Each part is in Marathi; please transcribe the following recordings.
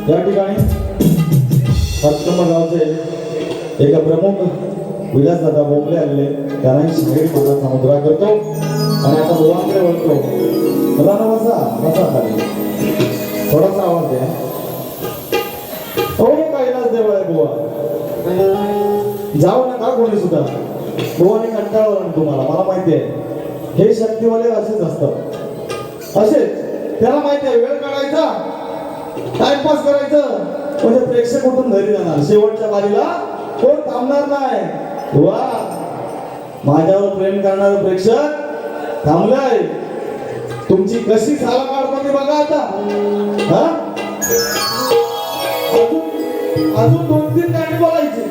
या ठिकाणी हस्तकंब गावचे एका प्रमुख विलासदादा बोंबले आलेले त्यांना शाहीर माझा मुद्रा करतो आणि आता बुवांकडे वळतो. मला ना बसा खाली थोडासा आवाज द्या. हो कैलास देवळ आहे बुवा, जाऊ नका कोणी सुद्धा. बुवाने कंटाळवलं तुम्हाला, मला माहिती आहे. हे शक्तीवाले असेच असतात, असेच. त्याला माहिती आहे वेळ काढायचा, टाइमपास करायचं, म्हणजे प्रेक्षक उठून घरी जाणार. शेवटच्या बारीला कोण थांबणार नाही. वा, माझ्यावर प्रेम करणारे प्रेक्षक थांबलाय. तुमची कशी साला काढतो ते बघा आता. हा, अजून 2-3 गाणी बोलायची,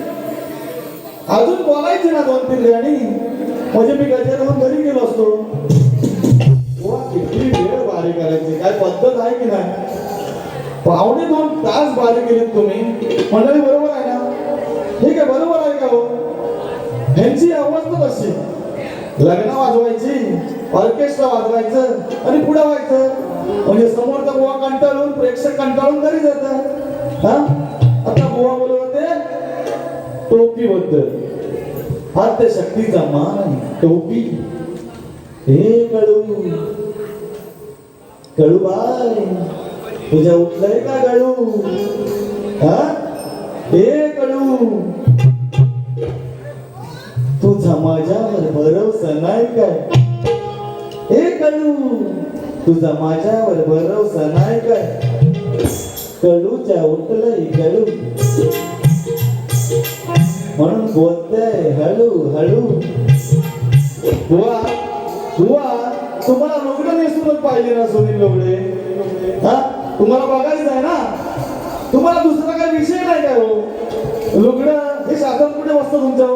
अजून बोलायची ना 2-3 गाणी, म्हणजे मी गजर होऊन घरी गेलो असतो. वा, किती वेळ बारी करायची, काय पद्धत आहे की नाही. 1.5-2 तास बारी केलीत तुम्ही. मंडळी बरोबर आहे ना? ठीक आहे, बरोबर आहे का हो? ह्यांची अवस्था कशी, लग्न वाजवायची, ऑर्केस्ट्रा वाजवायचं आणि पुढे व्हायचं, म्हणजे समोरचा बुवा कंटाळून, प्रेक्षक कंटाळून घरी जातात. हा, आता बुवा बोलत होते टोपी बद्दल. हा त्या शक्तीचा मान, टोपी. हे कळू बाय, तुझ्या उठलंय का गळू? हा, हे कळू, तुझा माझ्यावर भरोसा नाही काय? हे कळू, तुझा माझ्यावर भरोसा नाही काय? कळूच्या उठलंय गळू, म्हणून बोलतय हळू हळू. बुवा तुम्हाला लुगडं नेसूनच पाहिजे ना सुनील लोगडे? हा, तुम्हाला बघायचं आहे ना, तुम्हाला दुसरा काही विषय नाही काय हो? लुगडं हे शासन कुठे बसतं तुमचं?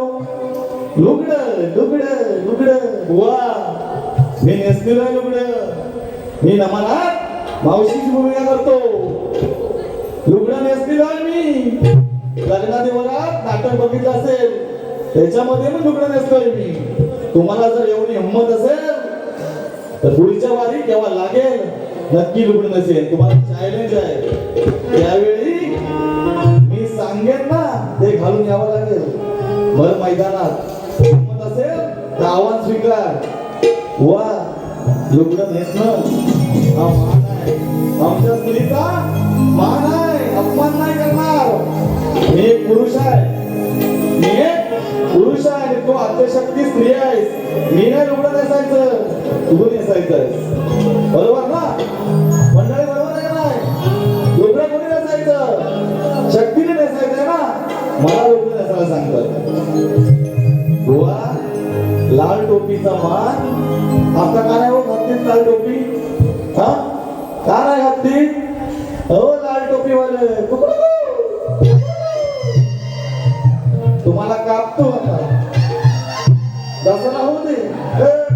लुगडं. बुवा, मी नेसलेलं आहे लुगडं. मी नमनात मावशीची भूमिका करतो. लुगडं नेसलेलं आहे मी. लग्नादेवरात नाटक बघितलं असेल, त्याच्यामध्ये पण लुगडं नेसतोय मी. तुम्हाला जर एवढी हिंमत असेल तर पुढच्या वारी केव्हा लागेल नक्की लुगडं नसेल. तुम्हाला चॅलेंज आहे, त्यावेळी मी सांगेन ना ते घालून यावं लागेल. भर मैदानात हिंमत असेल तर आव्हान स्वीकार. वा, लुगडं नेसणं हा मान आहे, आमच्या स्त्रीचा मान आहे. अपमान नाही करणार. मी एक पुरुष आहे, आणि तू आद्यशक्ती स्त्री आहेस. मी नाही लुगडं नेसायचं, तू नेसायचं. बरोबर ना मंडळी? बरोबर आहे का नाही? लुगडं कोणी नेसायचं? शक्तीने नेसायचंय ना. मला लुगडं नेसायला सांगतात. बुवा, लाल टोपीचा मान आता का नाही हो घातलीत लाल टोपी? हा, का नाही घातली हो लाल टोपीवाले? तुम्हाला कापतो आता. दसरा होऊ दे,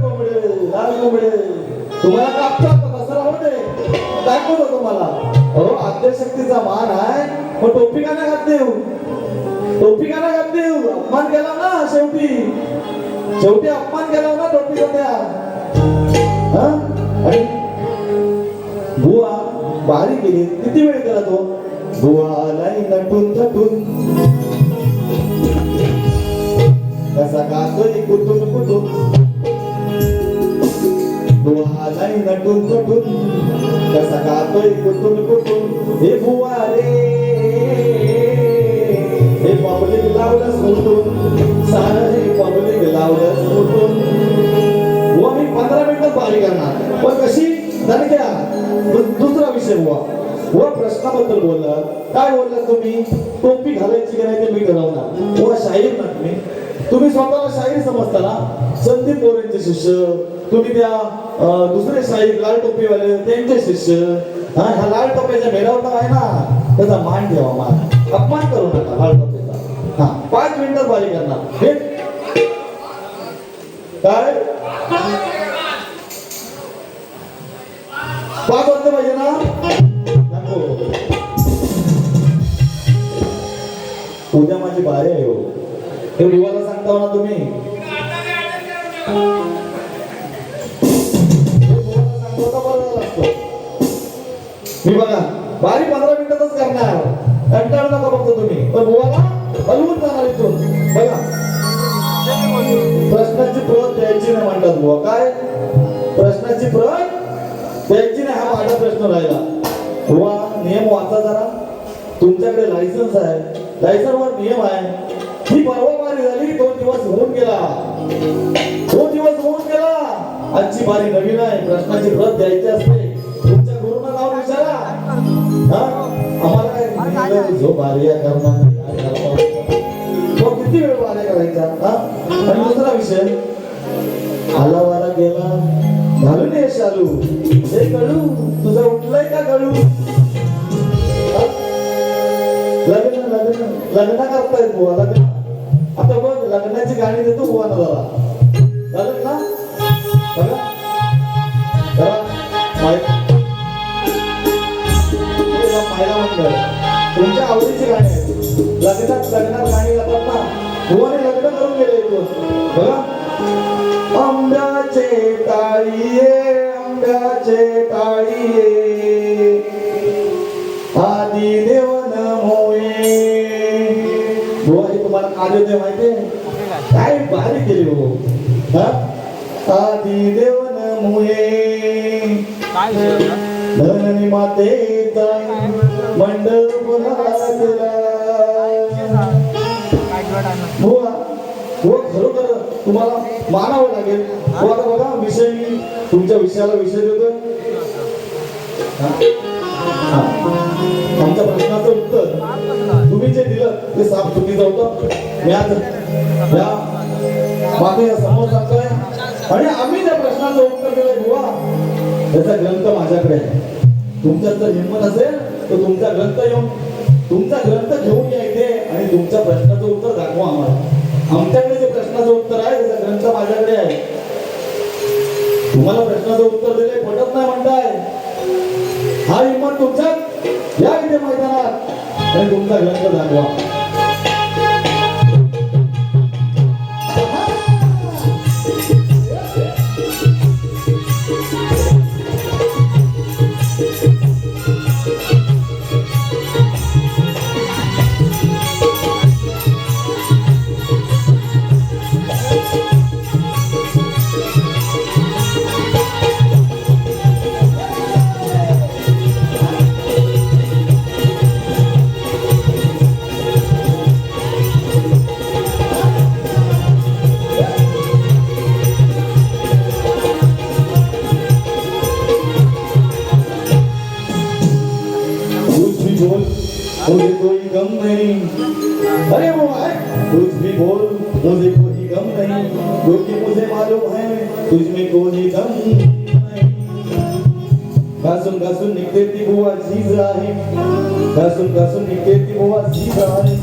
कोंबडे, लाल कोंबडे, तुम्हाला कापतो आता. दसरा होऊ दे, दाखवतो तुम्हाला. हो, आद्यशक्तीचा मान आहे, मग टोपी का नाही घातली? टोपी का नाही घातली? अपमान केला ना शेवटी अपमान केला ना टोपी होत्या. आणि बुवा बारी केली, किती वेळ केला तो? बुवा आलाय नटून थटून, कसा गातोय कुठून. बुवा आलाय नटून थटून, कसा गातोय कुठून. हे बुवा रे हे पब्लिक लावलं सोडून सारं हे पब्लिक लावलं सोडून बुवा मी 15 मिनिटात बारी करणार पण कशी दणक्या दुसरा विषय बुवा प्रश्नाबद्दल बोलला काय बोलला तुम्ही टोपी घालायची की नाही ते मी ठरवणार बुवा शाहीर ना तुम्ही स्वतःला शाहीर समजता ना संदीप मोरेंचे शिष्य तुम्ही त्या दुसरे शाहीर लाल टोपीवाले त्यांचे शिष्य ह्या लाल टोप्याच्या मेळावता आहे ना त्याचा मान ठेवा मान अपमान करू नका लाल टोपीचा 5 मिनिटात बारी करणार हे काय 5 वाजले पाहिजे ना नको उद्या माझी बारी आहे हो हे बुवाला सांगता ना तुम्ही मी बघा बारी 15 मिनिटातच करणार कंटाळू नका फक्त तुम्ही पण बुवाला हलवून जाणार इथून बघा प्रश्नाची प्रत द्यायची नाही म्हणतात बुवा काय प्रश्नाची प्रत द्यायची नाही हा माझा प्रश्न राहिला बुवा नियम वाचा जरा तुमच्याकडे लायसन्स आहे लायसन्सवर नियम आहे ही परवा बारी झाली 2 दिवस होऊन गेला 2 दिवस होऊन गेला आजची बारी नवीन आहे प्रश्नाची प्रत द्यायची असते तुमच्या गुरुना नाव विचारा आम्हाला काय जो बारी करणार तो किती वेळ बाऱ्या करायचा आणि दुसरा विषय आला वारा गेला घालून ये शालू हे कळू तुझं उठलंय का कळू लग्न लग्न लग्न करतायत बुवा लग्न आता बघ लग्नाची गाणी देतो बुवाना जरा चालेल ना बघा पाहिला म्हणलं तुमच्या आवडीची गाणी आहेत लग्नात गाणी गातात ना बुवाने लग्न करून गेले इथून बघा आंब्याचे टाळीये आदि देवन मोये बुवा हे तुम्हाला काय होते माहितीये काय बारी केली हो आदि देवन मोये धननी मातेचा मंडप घातला बुवा खरोखर तुम्हाला मानावं लागेल बुवा आता बघा विषय मी तुमच्या विषयाला विषय देतोय आमच्या प्रश्नाचं उत्तर तुम्ही जे दिलं ते साफ चुकीचं होतं मी आज या मागे समोर सांगतोय आणि आम्ही ज्या प्रश्नाचं उत्तर दिलंय बुवा त्याचा ग्रंथ माझ्याकडे आहे तुमच्यात जर हिंमत असेल तर तुमचा ग्रंथ घेऊन या इथे आणि तुमच्या प्रश्नाचं उत्तर दाखवा आम्हाला आमच्याकडे जे प्रश्नाचं उत्तर आहे त्याचा ग्रंथ माझ्याकडे आहे तुम्हाला प्रश्नाचं उत्तर दिले पटत नाही म्हणताय हा हिंमत तुमच्यात या इथे मैदानात आणि तुमचा ग्रंथ दाखवा मुझे कोई गम नहीं अरे वो है कुछ भी बोल मुझे कोई गम नहीं क्योंकि मुझे मालूम है तुझ में कोई गम नहीं घासून निघते ती बुवा झीज आहे घासून निघते ती बुवा झीज आहे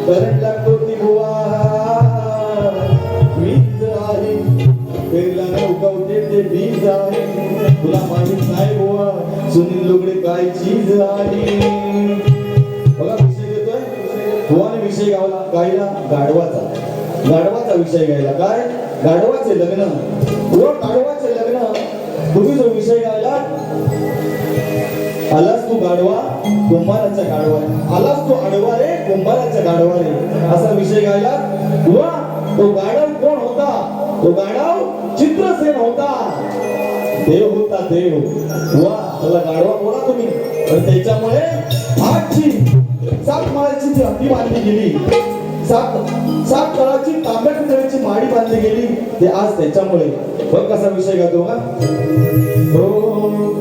करंट लागतो ती बुवा वीज आहे पेरला उगवते ते बीज आहे तुला माहित नाही बुवा सुनील लुगडे काय चीज आहे बघा विषय देतोय बुवाने विषय गायला गाढवाचा विषय गायला काय गाढवाचे लग्न गाढवाचे लग्न तुम्ही जो विषय गायला आलास तू गाढवा कुंभाराचा गाढवा आलास तू आडवा रे कुंभाराचा गाढवा रे असा विषय गायला बुवा तो गाढव कोण होता तो गाढव चित्रसेन होता देव होता देव. वा त्याला गाढवा बोला तुम्ही. पण त्याच्यामुळे आजची 7 माळ्याची जी हंडी बांधली गेली, 7 तळाची तांब्या पितळेची माडी बांधली गेली, ते आज त्याच्यामुळे. बघ कसा विषय गातो का. हो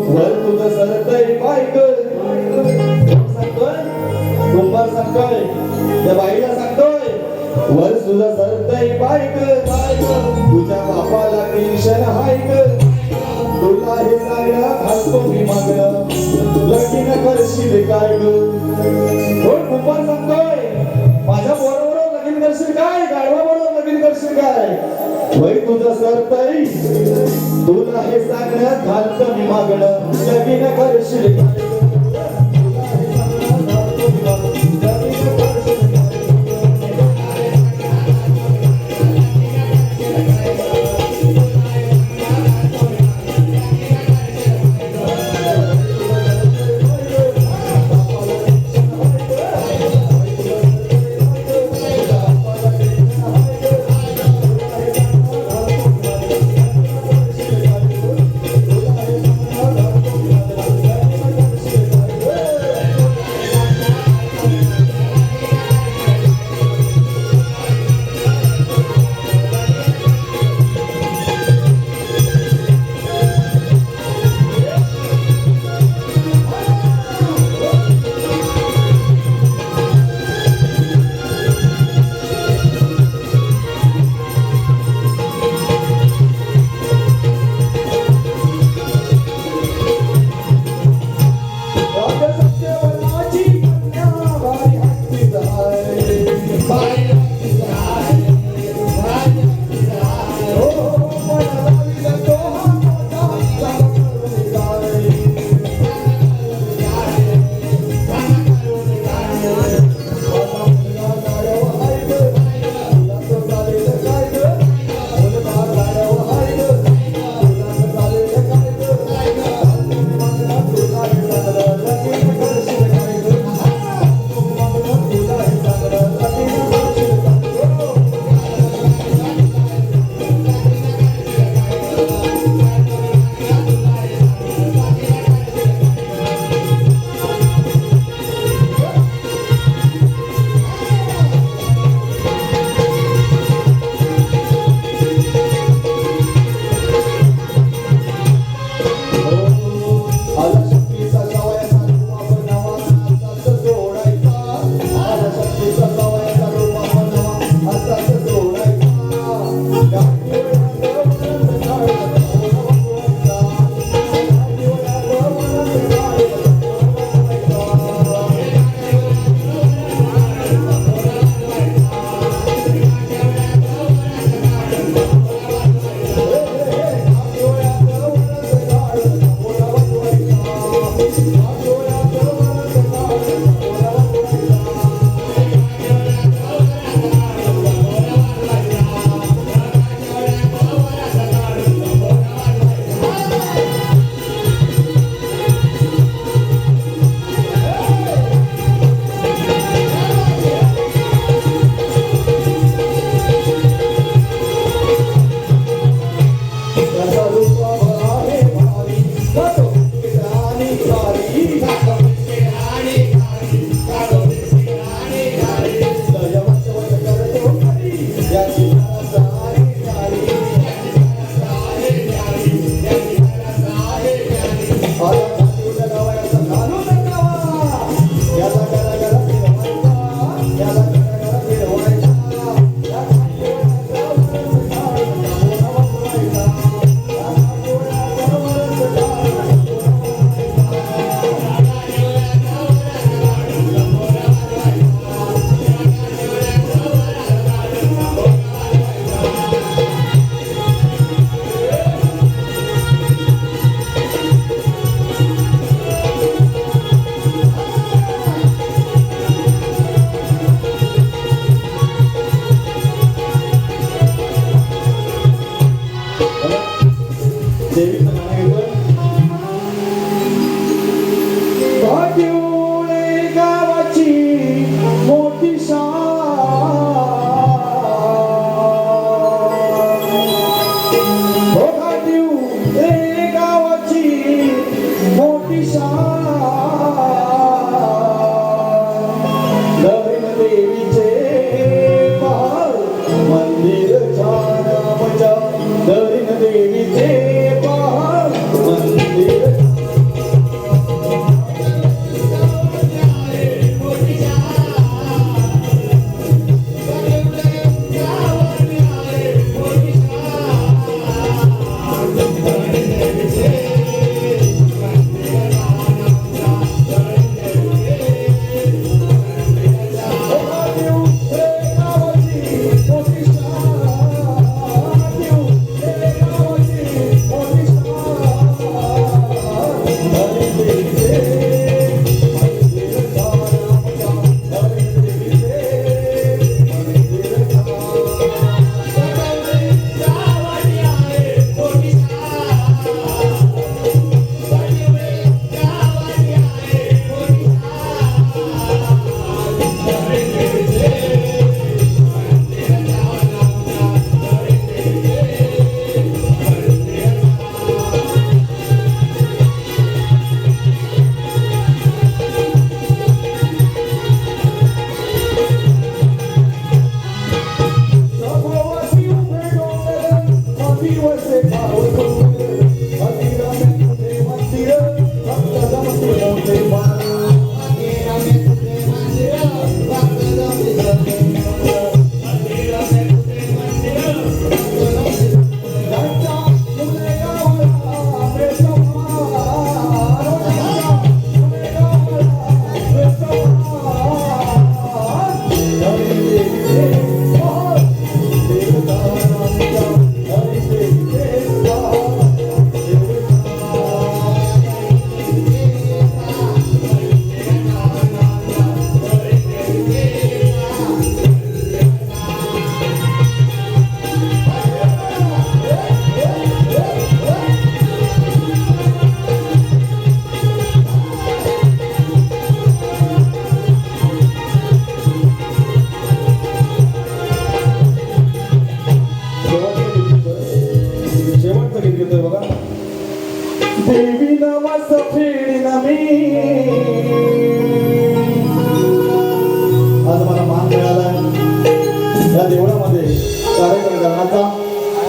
वर तुझं सरतय बायक सांगतोय, कुंभार सांगतोय, त्या बाईला सांगतोय वर तुझं सरतय बायक, तुझ्या बापाला टेन्शन हायक, तुला हे सांगणं घालतो मी मागणं, लगीन करशील काय ग. कोण कुंभार सांगतोय माझ्या बरोबर लगीन करशील काय, गाढवा बरोबर लगीन करशील काय. वय तुझं सरतय, तुला हे सांगणं घालतो मी मागणं, लगीन करशील काय.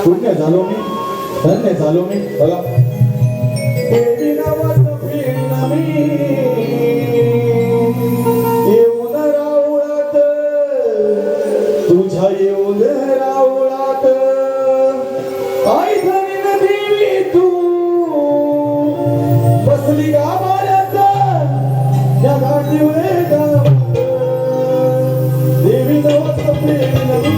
पुण्य झालो मी, धन्य झालो मी. बघा देवी नावाचं फिरणं मी येऊन राऊळात, तुझ्या येऊन राऊळात आई धनीन देवी तू बसली गाभाऱ्यात त्या घाटीवर गावात. देवी नावाचं फिरणं मी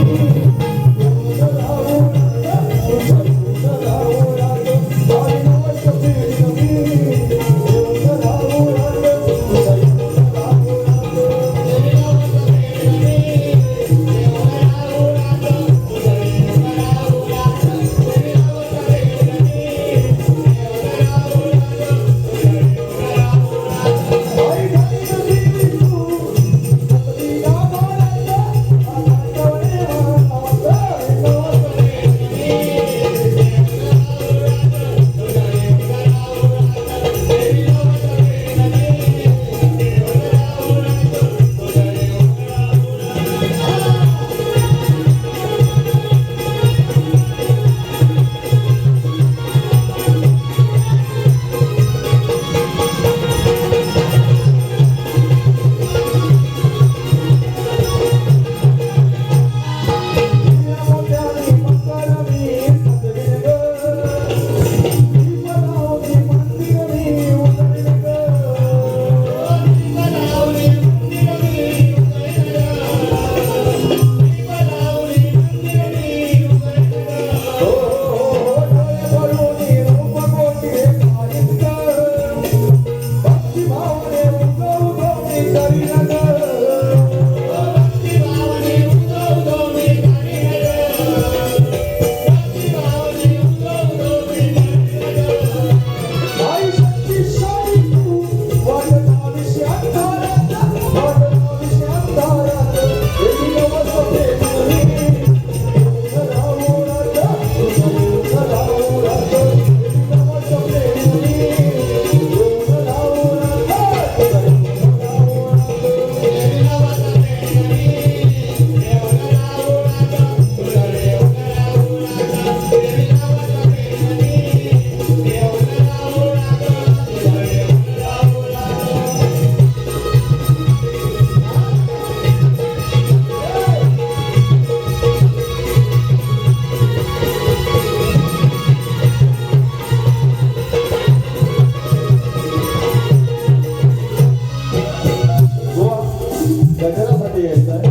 गजरासाठी यायचंय.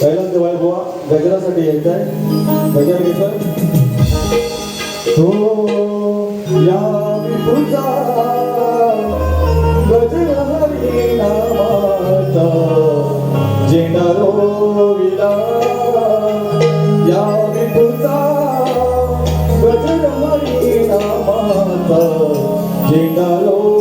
पहिल्यांदा दिवाळी बुवा गजरासाठी यायचंय. गजर घेतोय. हो या विठूचा गजर हरी नामाचा झेंडा रोविला. या विठूचा गजर हरी नामाचा झेंडा रोविला.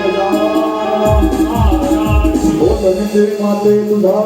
गजानन. ओ धनंजय माते तुझा